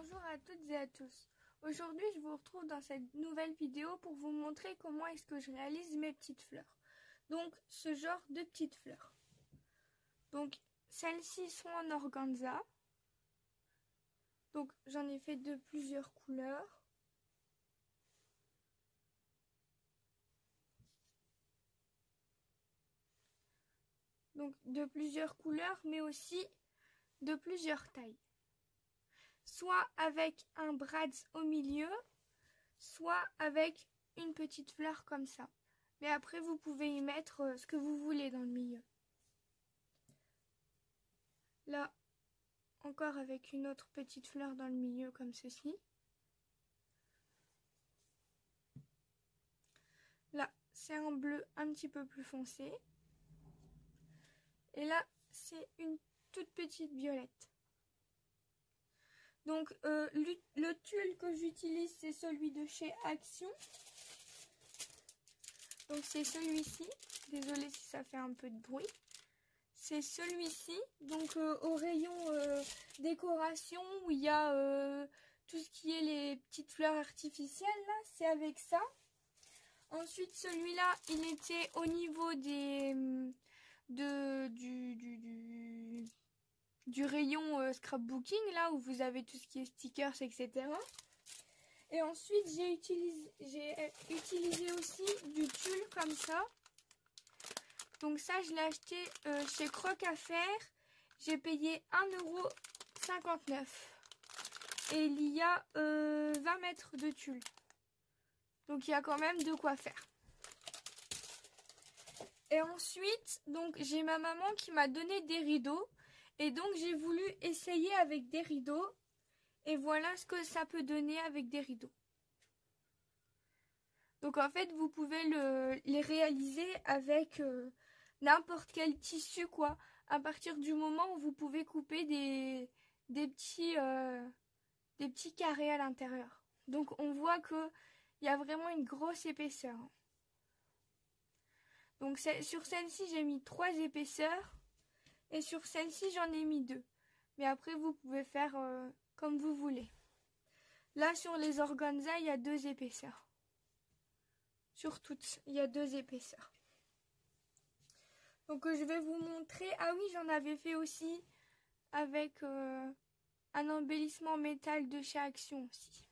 Bonjour à toutes et à tous. Aujourd'hui, je vous retrouve dans cette nouvelle vidéo pour vous montrer comment est-ce que je réalise mes petites fleurs. Donc, ce genre de petites fleurs. Donc, celles-ci sont en organza. Donc, j'en ai fait de plusieurs couleurs. Donc, de plusieurs couleurs, mais aussi de plusieurs tailles. Soit avec un brads au milieu, soit avec une petite fleur comme ça. Mais après, vous pouvez y mettre ce que vous voulez dans le milieu. Là, encore avec une autre petite fleur dans le milieu comme ceci. Là, c'est un bleu un petit peu plus foncé. Et là, c'est une toute petite violette. Donc, le tulle que j'utilise, c'est celui de chez Action. Donc, c'est celui-ci. Désolée si ça fait un peu de bruit. C'est celui-ci. Donc, au rayon décoration, où il y a tout ce qui est les petites fleurs artificielles, là, c'est avec ça. Ensuite, celui-là, il était au niveau du rayon scrapbooking, là où vous avez tout ce qui est stickers, etc. Et ensuite, j'ai utilisé aussi du tulle comme ça. Donc ça, je l'ai acheté chez Croc à Faire. J'ai payé 1,59 €. Et il y a 20 mètres de tulle. Donc il y a quand même de quoi faire. Et ensuite, donc j'ai ma maman qui m'a donné des rideaux. Et donc j'ai voulu essayer avec des rideaux. Et voilà ce que ça peut donner avec des rideaux. Donc en fait, vous pouvez les réaliser avec n'importe quel tissu, quoi. À partir du moment où vous pouvez couper des petits carrés à l'intérieur. Donc on voit que il y a vraiment une grosse épaisseur. Donc sur celle-ci, j'ai mis 3 épaisseurs. Et sur celle-ci, j'en ai mis 2. Mais après, vous pouvez faire comme vous voulez. Là, sur les organza, il y a 2 épaisseurs. Sur toutes, il y a 2 épaisseurs. Donc, je vais vous montrer. Ah oui, j'en avais fait aussi avec un embellissement métal de chez Action aussi.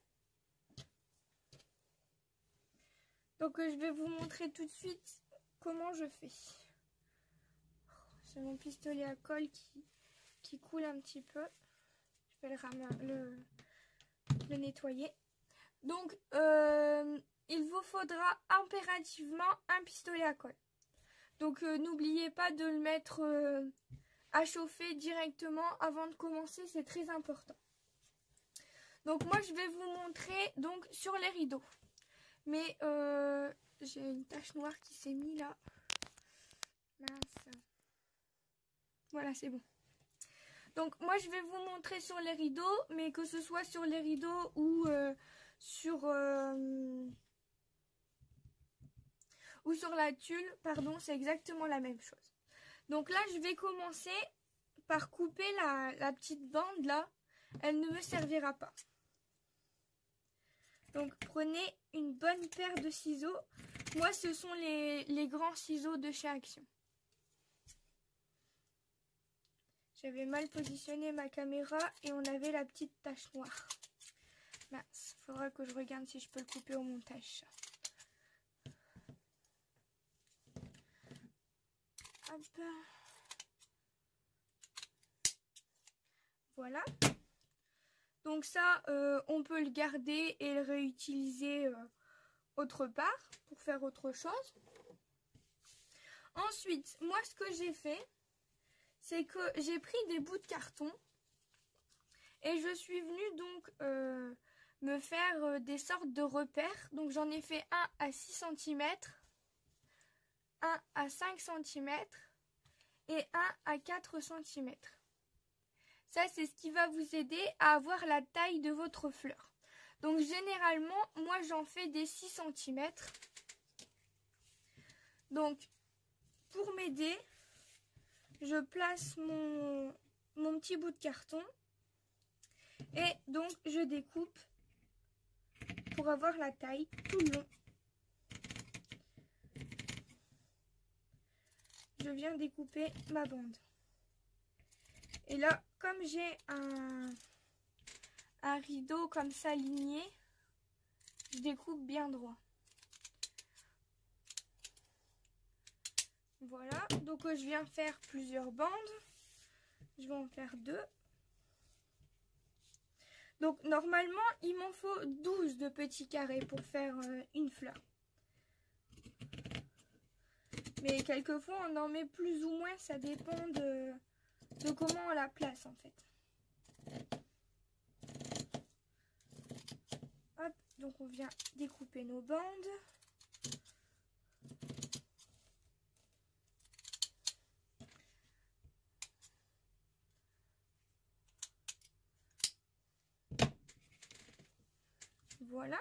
Donc, je vais vous montrer tout de suite comment je fais. C'est mon pistolet à colle qui coule un petit peu. Je vais le nettoyer. Donc, il vous faudra impérativement un pistolet à colle. Donc, n'oubliez pas de le mettre à chauffer directement avant de commencer. C'est très important. Donc, moi, je vais vous montrer donc sur les rideaux. Mais, j'ai une tache noire qui s'est mise là. Mince. Voilà, c'est bon. Donc moi je vais vous montrer sur les rideaux, mais que ce soit sur les rideaux ou sur la tulle, pardon, c'est exactement la même chose. Donc là je vais commencer par couper la petite bande là, elle ne me servira pas. Donc prenez une bonne paire de ciseaux, moi ce sont les grands ciseaux de chez Action. J'avais mal positionné ma caméra et on avait la petite tache noire. Mince, faudra que je regarde si je peux le couper au montage. Hop. Voilà. Donc ça, on peut le garder et le réutiliser autre part pour faire autre chose. Ensuite, moi ce que j'ai fait, c'est que j'ai pris des bouts de carton et je suis venue donc me faire des sortes de repères. Donc j'en ai fait un à 6 cm, un à 5 cm et un à 4 cm. Ça, c'est ce qui va vous aider à avoir la taille de votre fleur. Donc généralement, moi j'en fais des 6 cm. Donc pour m'aider, je place mon petit bout de carton Et donc je découpe pour avoir la taille tout le long. Je viens découper ma bande. Et là, comme j'ai un rideau comme ça aligné, je découpe bien droit. Voilà, donc je viens faire plusieurs bandes. Je vais en faire 2. Donc normalement, il m'en faut 12 de petits carrés pour faire une fleur. Mais quelquefois, on en met plus ou moins, ça dépend de comment on la place en fait. Hop, donc on vient découper nos bandes. Voilà.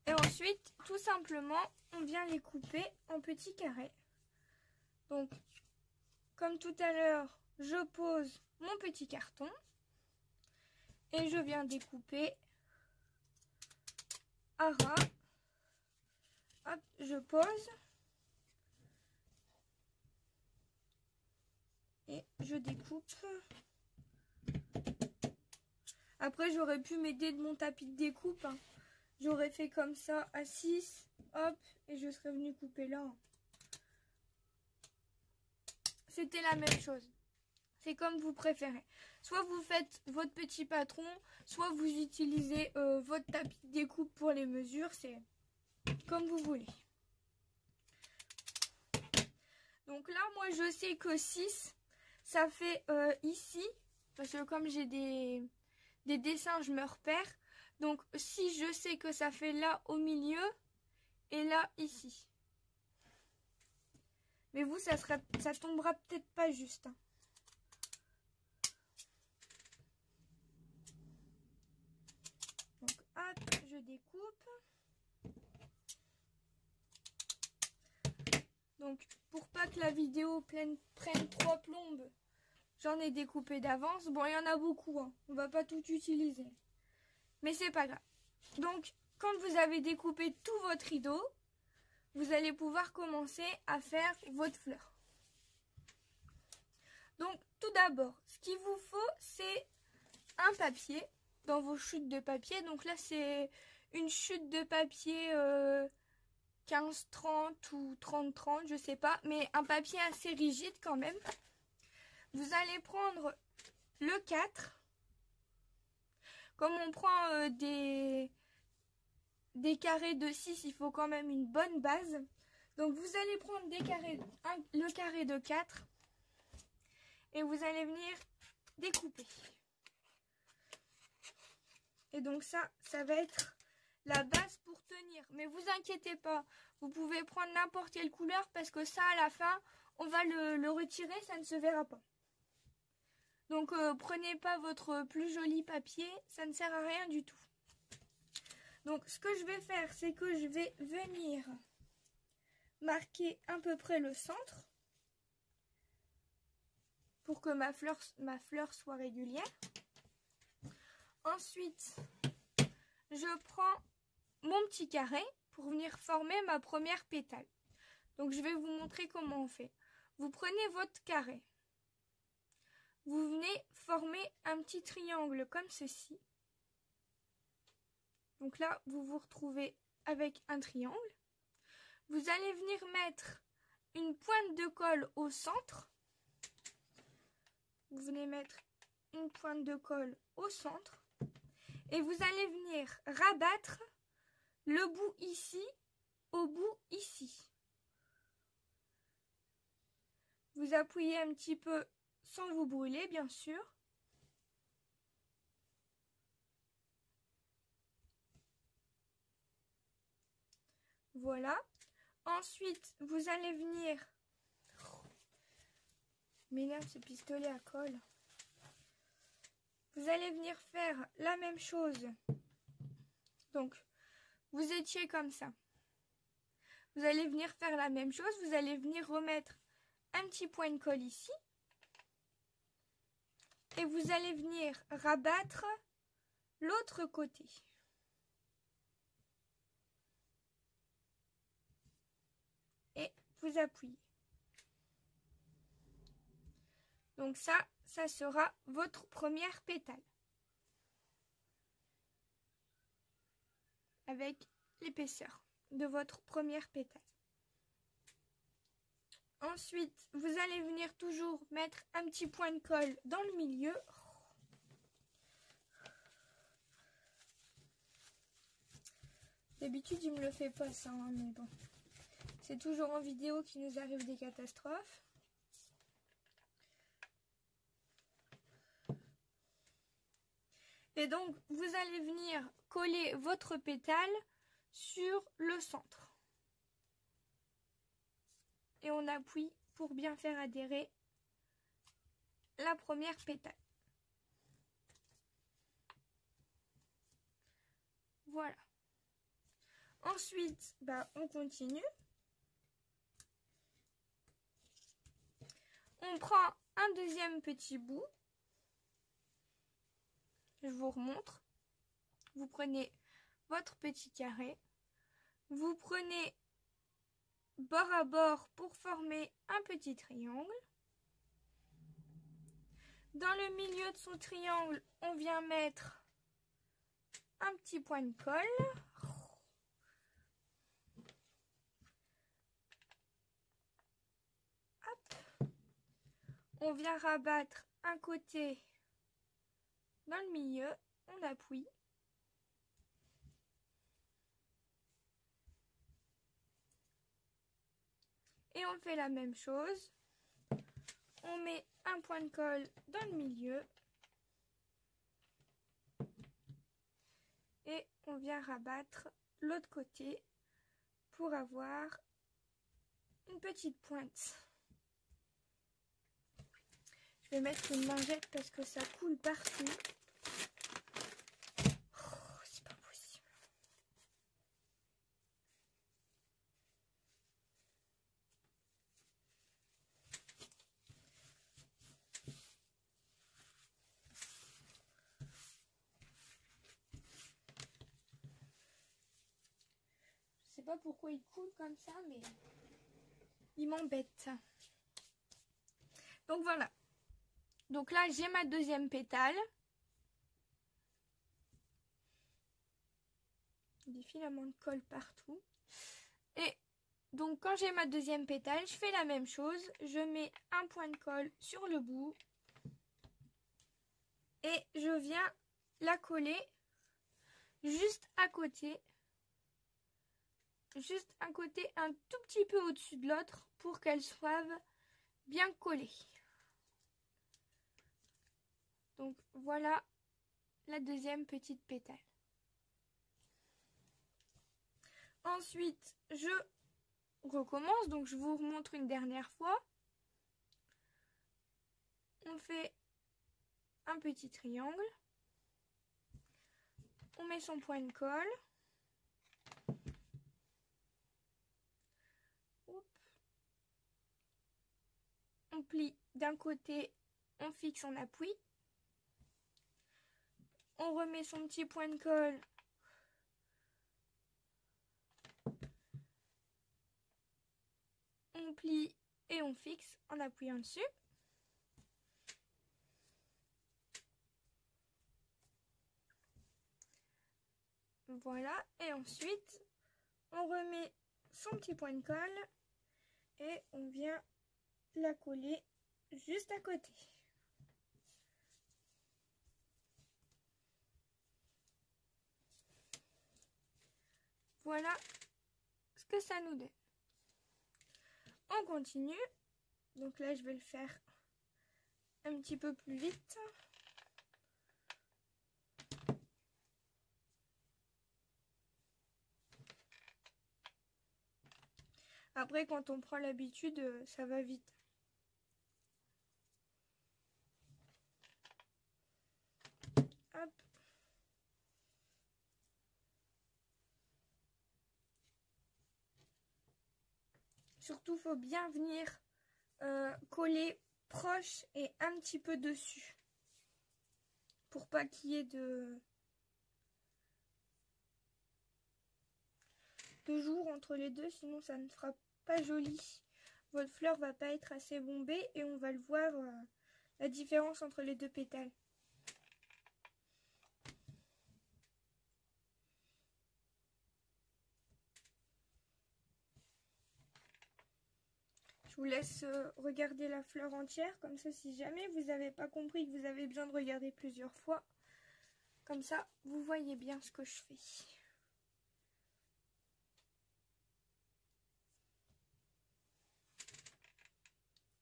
Et ensuite, tout simplement, on vient les couper en petits carrés. Donc, comme tout à l'heure, je pose mon petit carton et je viens découper à ras. Hop, je pose et je découpe. Après, j'aurais pu m'aider de mon tapis de découpe. Hein. J'aurais fait comme ça à 6, hop, et je serais venue couper là. C'était la même chose. C'est comme vous préférez. Soit vous faites votre petit patron, soit vous utilisez votre tapis de découpe pour les mesures. C'est comme vous voulez. Donc là, moi, je sais que 6, ça fait ici. Parce que comme j'ai des dessins, je me repère. Donc si je sais que ça fait là au milieu et là ici. Mais vous, ça tombera peut-être pas juste. Hein. Donc hop, je découpe. Donc pour pas que la vidéo prenne 3 plombes, j'en ai découpé d'avance. Bon, il y en a beaucoup, hein. On va pas tout utiliser. Mais c'est pas grave. Donc, quand vous avez découpé tout votre rideau, vous allez pouvoir commencer à faire votre fleur. Donc, tout d'abord, ce qu'il vous faut, c'est un papier dans vos chutes de papier. Donc là, c'est une chute de papier 15-30 ou 30-30, je sais pas. Mais un papier assez rigide quand même. Vous allez prendre le 4. Comme on prend des carrés de 6, il faut quand même une bonne base. Donc vous allez prendre le carré de 4 et vous allez venir découper. Et donc ça va être la base pour tenir. Mais vous inquiétez pas, vous pouvez prendre n'importe quelle couleur parce que ça à la fin, on va le retirer, ça ne se verra pas. Donc prenez pas votre plus joli papier, ça ne sert à rien du tout. Donc ce que je vais faire, c'est que je vais venir marquer à peu près le centre pour que ma fleur soit régulière. Ensuite, je prends mon petit carré pour venir former ma première pétale. Donc je vais vous montrer comment on fait. Vous prenez votre carré. Vous venez former un petit triangle comme ceci. Donc là, vous vous retrouvez avec un triangle. Vous allez venir mettre une pointe de colle au centre. Vous venez mettre une pointe de colle au centre. Et vous allez venir rabattre le bout ici au bout ici. Vous appuyez un petit peu sans vous brûler, bien sûr. Voilà. Ensuite, vous allez venir... M'énerve ce pistolet à colle. Vous allez venir faire la même chose. Donc, vous étiez comme ça. Vous allez venir faire la même chose. Vous allez venir remettre un petit point de colle ici. et vous allez venir rabattre l'autre côté. Et vous appuyez. Donc ça sera votre première pétale. Avec l'épaisseur de votre première pétale. Ensuite, vous allez venir toujours mettre un petit point de colle dans le milieu. D'habitude, il me le fait pas ça, hein, mais bon. C'est toujours en vidéo qu'il nous arrive des catastrophes. Et donc, vous allez venir coller votre pétale sur le centre. Et on appuie pour bien faire adhérer la première pétale. Voilà. Ensuite, on continue. On prend un deuxième petit bout. Je vous remontre. Vous prenez votre petit carré. Vous prenez bord à bord pour former un petit triangle. Dans le milieu de son triangle, on vient mettre un petit point de colle. Hop. On vient rabattre un côté dans le milieu, on appuie. Et on fait la même chose. On met un point de colle dans le milieu. Et on vient rabattre l'autre côté pour avoir une petite pointe. Je vais mettre une lingette parce que ça coule partout. Oh, c'est pas possible. Je sais pas pourquoi il coule comme ça, mais il m'embête. Donc voilà. Donc là, j'ai ma deuxième pétale. Des filaments de colle partout. Et donc quand j'ai ma deuxième pétale, je fais la même chose. Je mets un point de colle sur le bout. Et je viens la coller juste à côté. Juste un côté un tout petit peu au-dessus de l'autre pour qu'elles soient bien collées. Donc voilà la deuxième petite pétale. Ensuite, je recommence, donc je vous remontre une dernière fois. On fait un petit triangle. On met son point de colle. On plie d'un côté, on fixe, on appuie. On remet son petit point de colle. On plie et on fixe en appuyant dessus. Voilà, et ensuite, on remet son petit point de colle et on vient la coller juste à côté. Voilà ce que ça nous donne. On continue. Donc là, je vais le faire un petit peu plus vite. Après, quand on prend l'habitude, ça va vite. Hop. Surtout, faut bien venir coller proche et un petit peu dessus. pas qu'il y ait de jour entre les deux, sinon ça ne fera pas joli. Votre fleur va pas être assez bombée et on va le voir la différence entre les deux pétales. Je vous laisse regarder la fleur entière, comme ça si jamais vous n'avez pas compris que vous avez besoin de regarder plusieurs fois, comme ça vous voyez bien ce que je fais.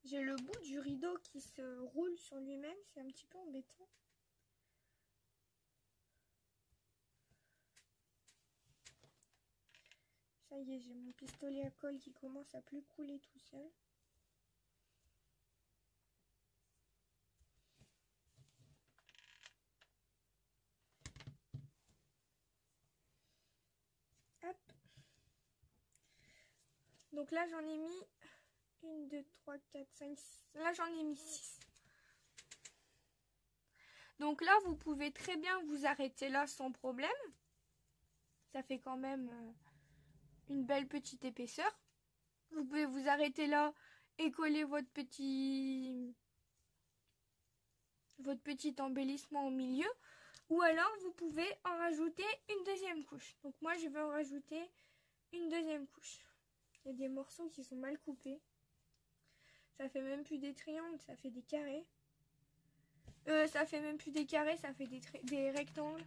J'ai le bout du rideau qui se roule sur lui-même, c'est un petit peu embêtant. Ça y est, j'ai mon pistolet à colle qui commence à plus couler tout seul. Hop. Donc là, j'en ai mis 1, 2, 3, 4, 5, 6. Là, j'en ai mis 6. Donc là, vous pouvez très bien vous arrêter là sans problème. Ça fait quand même une belle petite épaisseur. Vous pouvez vous arrêter là et coller votre petit embellissement au milieu. Ou alors, vous pouvez en rajouter une deuxième couche. Donc moi, je vais en rajouter une deuxième couche. Il y a des morceaux qui sont mal coupés. Ça fait même plus des triangles, ça fait des carrés. Ça fait même plus des carrés, ça fait des rectangles.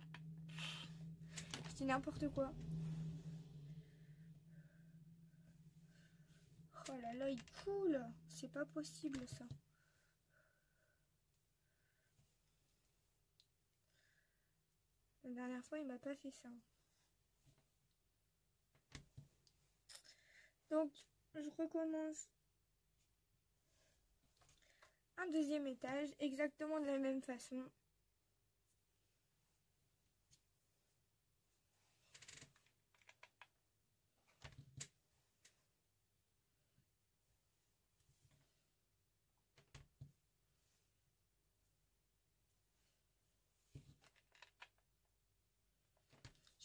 Je dis n'importe quoi. Oh là là, il coule. C'est pas possible ça. La dernière fois, il m'a pas fait ça. Donc, je recommence un deuxième étage, exactement de la même façon.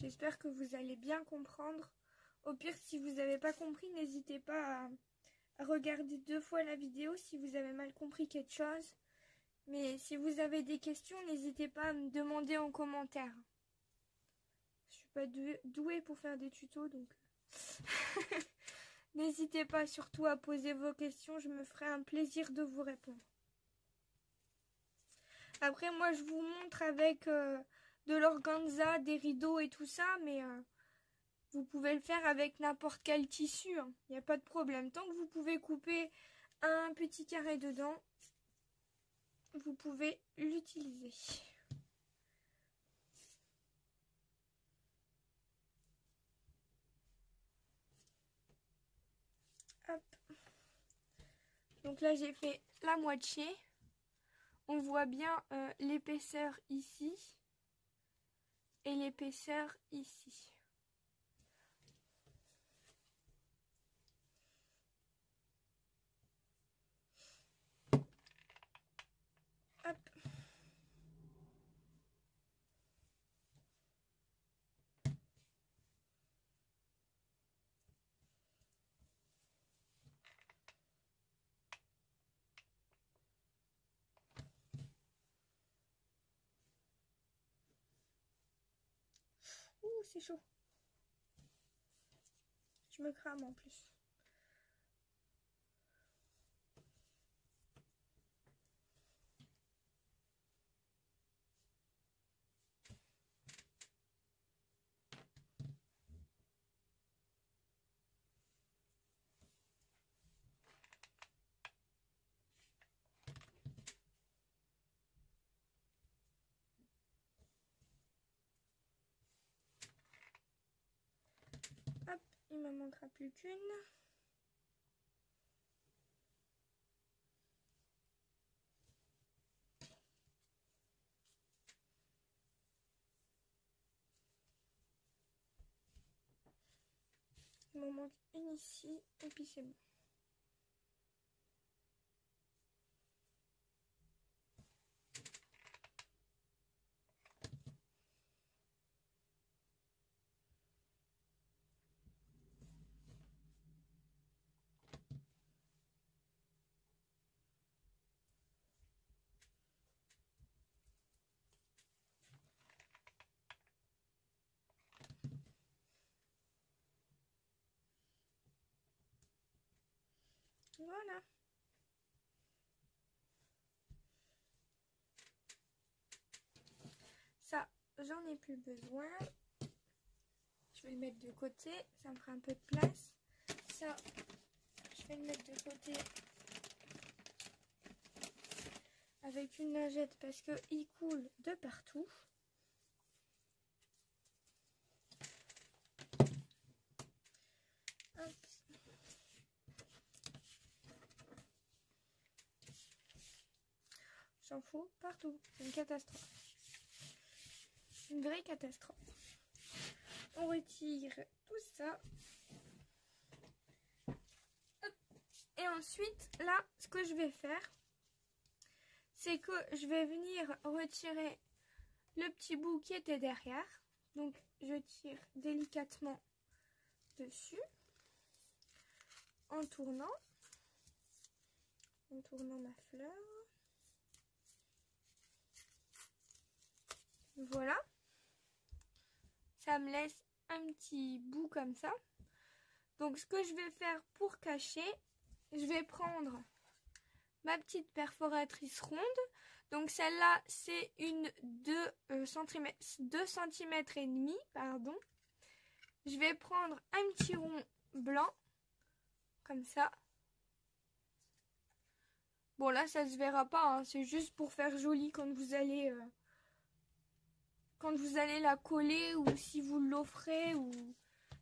J'espère que vous allez bien comprendre. Au pire, si vous n'avez pas compris, n'hésitez pas à regarder 2 fois la vidéo si vous avez mal compris quelque chose. Mais si vous avez des questions, n'hésitez pas à me demander en commentaire. Je suis pas douée pour faire des tutos, donc n'hésitez pas surtout à poser vos questions. Je me ferai un plaisir de vous répondre. Après, moi, je vous montre avec de l'organza, des rideaux et tout ça, mais vous pouvez le faire avec n'importe quel tissu. Il n'y a pas de problème. Tant que vous pouvez couper un petit carré dedans, vous pouvez l'utiliser. Hop. Donc là, j'ai fait la moitié. On voit bien l'épaisseur ici et l'épaisseur ici. Hop. Ouh, c'est chaud. Je me crame en plus. Hop, il me manquera plus qu'une. Il m'en manque une ici et puis c'est bon. Voilà. Ça, j'en ai plus besoin. Je vais le mettre de côté, ça me fera un peu de place. Ça, je vais le mettre de côté avec une lingette parce qu'il coule de partout. Hop. J'en fous partout, c'est une catastrophe. Une vraie catastrophe. On retire tout ça. Hop. Et ensuite, là, ce que je vais faire, c'est que je vais venir retirer le petit bout qui était derrière. Donc, je tire délicatement dessus en tournant ma fleur. Voilà. Ça me laisse un petit bout comme ça. Donc, ce que je vais faire pour cacher, je vais prendre ma petite perforatrice ronde. Donc celle-là, c'est une 2 cm et demi, pardon. Je vais prendre un petit rond blanc, comme ça. Bon là, ça se verra pas, hein, c'est juste pour faire joli quand vous allez la coller ou si vous l'offrez, ou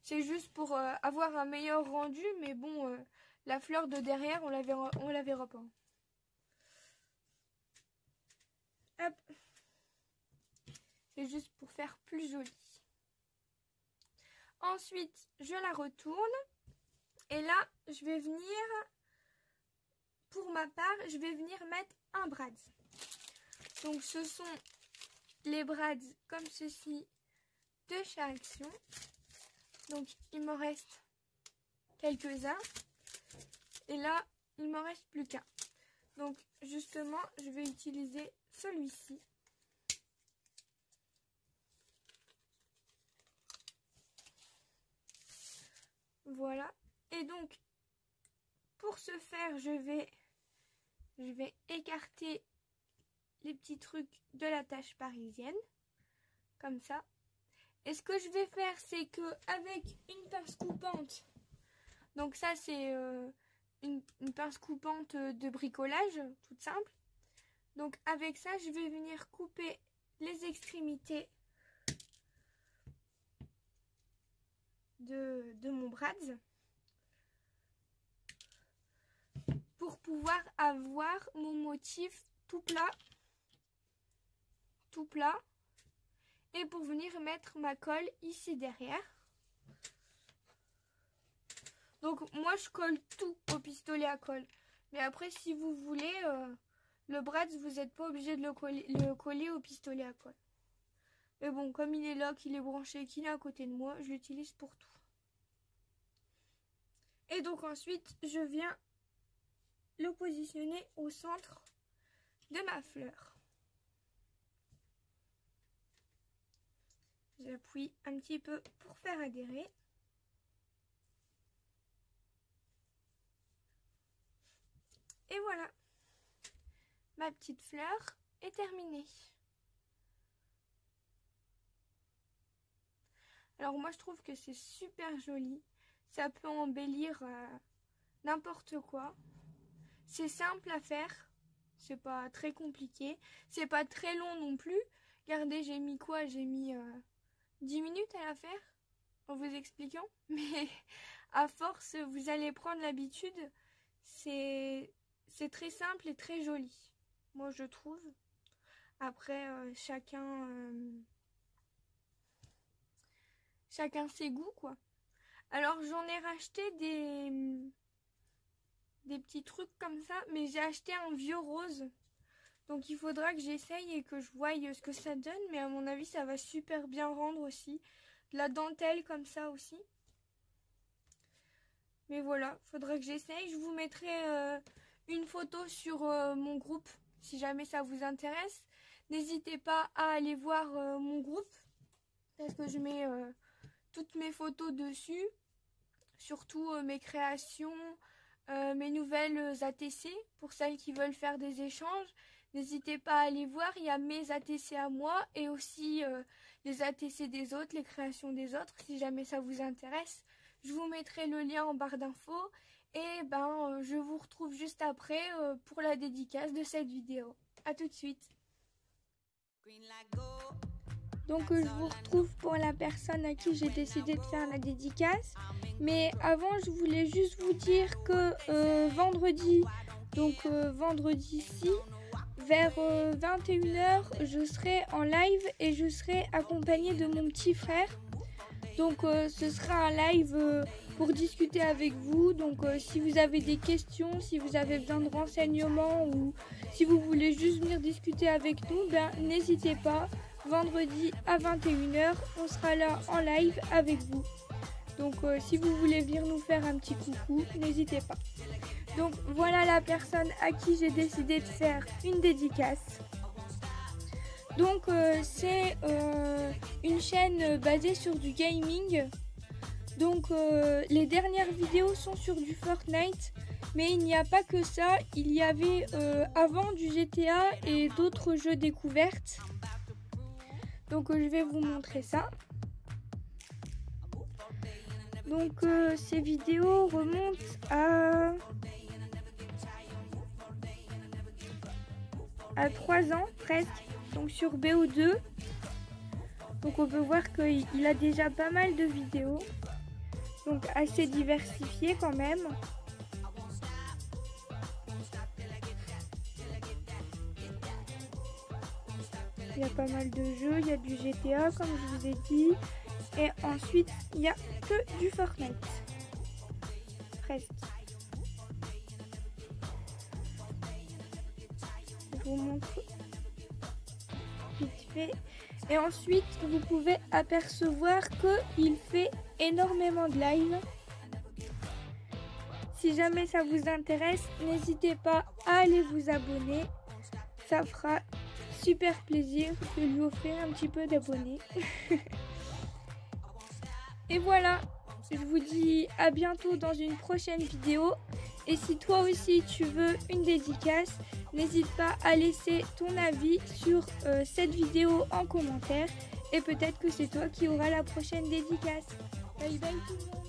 c'est juste pour avoir un meilleur rendu. Mais bon, la fleur de derrière, on la verra pas. Hop. C'est juste pour faire plus joli. Ensuite, je la retourne. Et là, je vais venir, pour ma part, je vais venir mettre un brad. Donc, ce sont les brads comme ceci de chez Action. Donc, il m'en reste quelques-uns. Et là, il m'en reste plus qu'un. Donc, justement, je vais utiliser celui-ci. Voilà. Et donc, pour ce faire, je vais écarter les petits trucs de la tache parisienne. Comme ça. Et ce que je vais faire, c'est que avec une pince coupante, donc ça c'est une pince coupante de bricolage, toute simple. Donc avec ça, je vais venir couper les extrémités de mon brad pour pouvoir avoir mon motif tout plat, et pour venir mettre ma colle ici derrière. Donc moi je colle tout au pistolet à colle, mais après si vous voulez le brad, vous n'êtes pas obligé de le coller au pistolet à colle. Mais bon, comme il est là, qu'il est branché, qu'il est à côté de moi, je l'utilise pour tout. Et donc ensuite, je viens le positionner au centre de ma fleur. J'appuie un petit peu pour faire adhérer. Et voilà, ma petite fleur est terminée. Alors moi je trouve que c'est super joli. Ça peut embellir n'importe quoi. C'est simple à faire. C'est pas très compliqué. C'est pas très long non plus. Regardez, j'ai mis quoi? J'ai mis 10 minutes à la faire en vous expliquant. Mais à force, vous allez prendre l'habitude. C'est très simple et très joli. Moi je trouve. Après, chacun ses goûts, quoi. Alors j'en ai racheté des petits trucs comme ça, mais j'ai acheté un vieux rose. Donc il faudra que j'essaye et que je voie ce que ça donne, mais à mon avis ça va super bien rendre aussi. De la dentelle comme ça aussi. Mais voilà, faudra que j'essaye. Je vous mettrai une photo sur mon groupe si jamais ça vous intéresse. N'hésitez pas à aller voir mon groupe parce que je mets toutes mes photos dessus, surtout mes créations, mes nouvelles ATC. Pour celles qui veulent faire des échanges, n'hésitez pas à aller voir. Il y a mes ATC à moi et aussi les ATC des autres, les créations des autres. Si jamais ça vous intéresse, je vous mettrai le lien en barre d'infos. Et je vous retrouve juste après pour la dédicace de cette vidéo. A tout de suite. Donc je vous retrouve pour la personne à qui j'ai décidé de faire la dédicace. Mais avant, je voulais juste vous dire que vendredi, donc vendredi-ci, vers 21 h, je serai en live et je serai accompagnée de mon petit frère. Donc ce sera un live pour discuter avec vous. Donc si vous avez des questions, si vous avez besoin de renseignements ou si vous voulez juste venir discuter avec nous, n'hésitez pas. Vendredi à 21 h, on sera là en live avec vous. Donc si vous voulez venir nous faire un petit coucou, n'hésitez pas. Donc voilà la personne à qui j'ai décidé de faire une dédicace. Donc c'est une chaîne basée sur du gaming. Donc les dernières vidéos sont sur du Fortnite. Mais il n'y a pas que ça. Il y avait avant du GTA et d'autres jeux découvertes. Donc je vais vous montrer ça. Donc ces vidéos remontent à 3 ans presque. Donc sur BO2. Donc on peut voir qu'il a déjà pas mal de vidéos. Donc assez diversifiées quand même. Il y a pas mal de jeux, il y a du GTA comme je vous ai dit. Et ensuite, il n'y a que du Fortnite. Presque. Je vous montre vite fait. Et ensuite, vous pouvez apercevoir qu'il fait énormément de live. Si jamais ça vous intéresse, n'hésitez pas à aller vous abonner. Ça fera super plaisir de lui offrir un petit peu d'abonnés. Et voilà, je vous dis à bientôt dans une prochaine vidéo. Et si toi aussi tu veux une dédicace, n'hésite pas à laisser ton avis sur cette vidéo en commentaire. Et peut-être que c'est toi qui auras la prochaine dédicace. Bye bye tout le monde.